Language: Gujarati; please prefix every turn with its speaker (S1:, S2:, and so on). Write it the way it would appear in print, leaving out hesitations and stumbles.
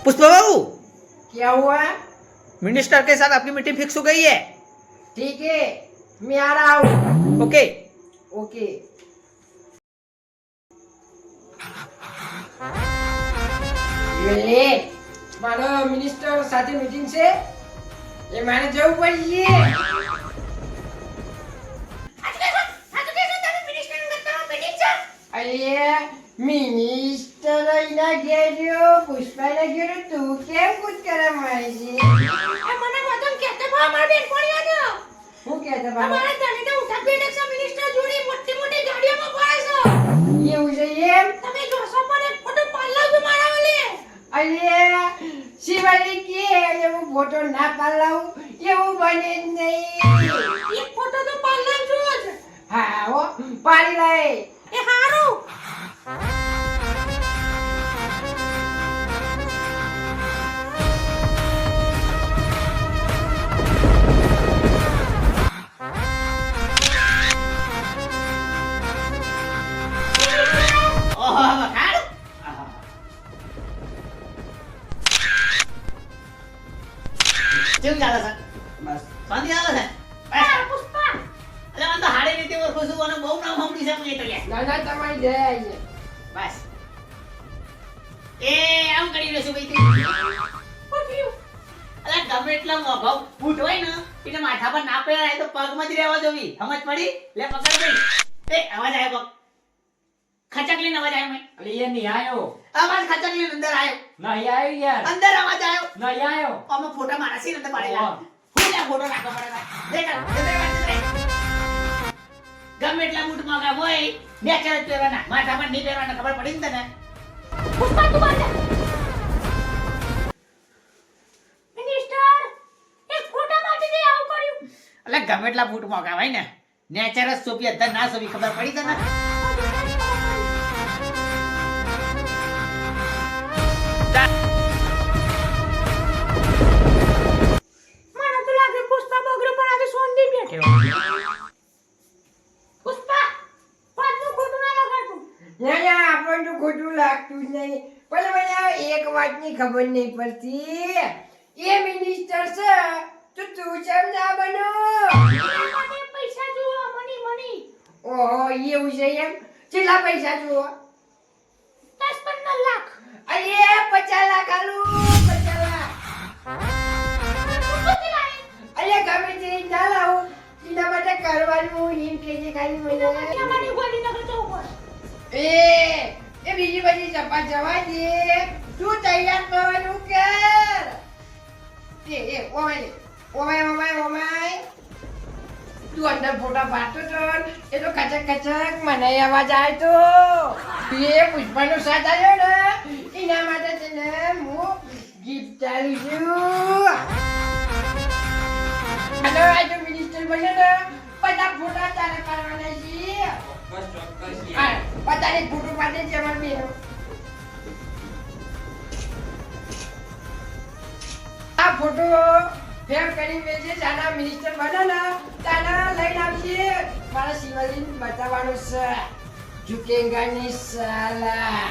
S1: पुष्पा बाबू,
S2: क्या हुआ?
S1: मिनिस्टर के साथ आपकी मीटिंग फिक्स हो गई है।
S2: ठीक है, मैं आ रहा हूँ।
S1: ओके।
S2: ओके। લે મારો મિનિસ્ટર સાથે મીટિંગ છે, એ મારે જવું પડશે. અરે મિનિસ્ટર એના ઘેર્યો, પુષ્પાના ઘેર્યો, તું કેમ કૂદ કરવા માંડે છે?
S3: મને વતન કહેતે બા માર બેન પડ્યો
S2: હું કહેતો બાબા?
S3: અમારા તને ઉઠા બેઠક છે મિનિસ્ટર જોડી મોટી મોટી ગાડીઓમાં ફરે છે.
S2: એવું છે એમ?
S3: તમે જોશો પણ એક ફોટો પાડલાવજો મારા ઓલે.
S2: અરે શિવાજી કે એવું ફોટો ના પાડલાવું, એવું બને જ નહીં.
S3: એક ફોટો તો પાડલાવજો જ.
S2: હા હો, પાડી લઈ.
S3: એ હારું.
S1: કેમ ચાલે છે?
S2: બસ
S1: શાંતિ ચાલે છે?
S3: આ પુષ્પા
S1: અરે મને તો હારી રીતે ઓળખું છું અને બહુ નામ સાંભળી છે મેં તો યાર.
S2: ના ના તમારી દયા આવીએ.
S1: બસ એ આમ કરી લેશું ભાઈ તું.
S3: પૂછ્યું
S1: અરે ગમે એટલા મોઘો બૂટ હોય ને એને માથા પર ના પહેરાય તો પગમાં જ રહેવા જોવી. સમજ પડી? લે પકડ ભાઈ. એ અવાજ આવ્યો પગ. ખચક લઈને અવાજ આવ્યો મેં.
S4: અરે ये नहीं आयो
S1: અવાજ ખચક લઈને અંદર આવ્યો.
S4: नहीं आयो यार
S1: અંદર અવાજ આવ્યો.
S4: नहीं आयो
S1: આમાં ફોટા મારા સી અંદર પાડેલા.
S4: ઓહ.
S1: હું લે ફોટો નાખો પડે. ગમે એટલા બૂટ મોઘા હોય નેચરલ પહેરવાના, માથા પર નહીં પહેરવાના. ખબર પડી ને તને?
S3: પુષ્પા તું બાજે. મિનિસ્ટર એક ફોટો માટે જે આવું કર્યું.
S1: એટલે ગમે એટલા બૂટ મોઘા હોય ને નેચરલ સોપી અંદર ના સોપી. ખબર પડી તને?
S3: મને તો લાગે પુષ્પા બગડો પણ આજે સોંધી બેઠો. પુષ્પા પાછું ખોટું ના લગાડતું.
S2: ના ના આપણને તો ખોટું લાગતું જ નહીં, પણ મને આ એક વાતની ખબર નહીં પડતી. એ મિનિસ્ટર છે તો તું કેમ ના બનો?
S3: મને પૈસા જુઓ મની મની.
S2: ઓહો, એવું છે એમ? કેટલા પૈસા જુઓ?
S3: 10-15 લાખ.
S2: અરે 50 લાખ આલું, 50 લાખ. અરે ગમે તે ના લાવું, એના માટે કરવાનું એમ કે છે ખાલી મને.
S3: અમારી ગોડીનગર જવું પડે.
S2: એ બીજી બધી ચપા જવા દે, તું તૈયાર થવાનું કર. એ ઓમાય ઓમાય ઓમાય ઓમાય, તું અંદર ફોટા પાડતો તો એ તો કચક કચક મને અવાજ આવે તો એ પુષ્પાનો સાથ આવ્યો ને એના માટે તને હું ગિફ્ટ આલું છું. અને આ જો મિનિસ્ટર બન્યો ને બધા ફોટા તારે પાડવાના છે. હા, બધાને ફોટો પાડે છે અમાર બેનો. આ ફોટો ફેમ કરી મેજે જાના મિનિસ્ટર બને ને તાના લઈને આવશે. મારા શિવાજીને બતાવવાનું છે ઝુકેંગા ની સાલા.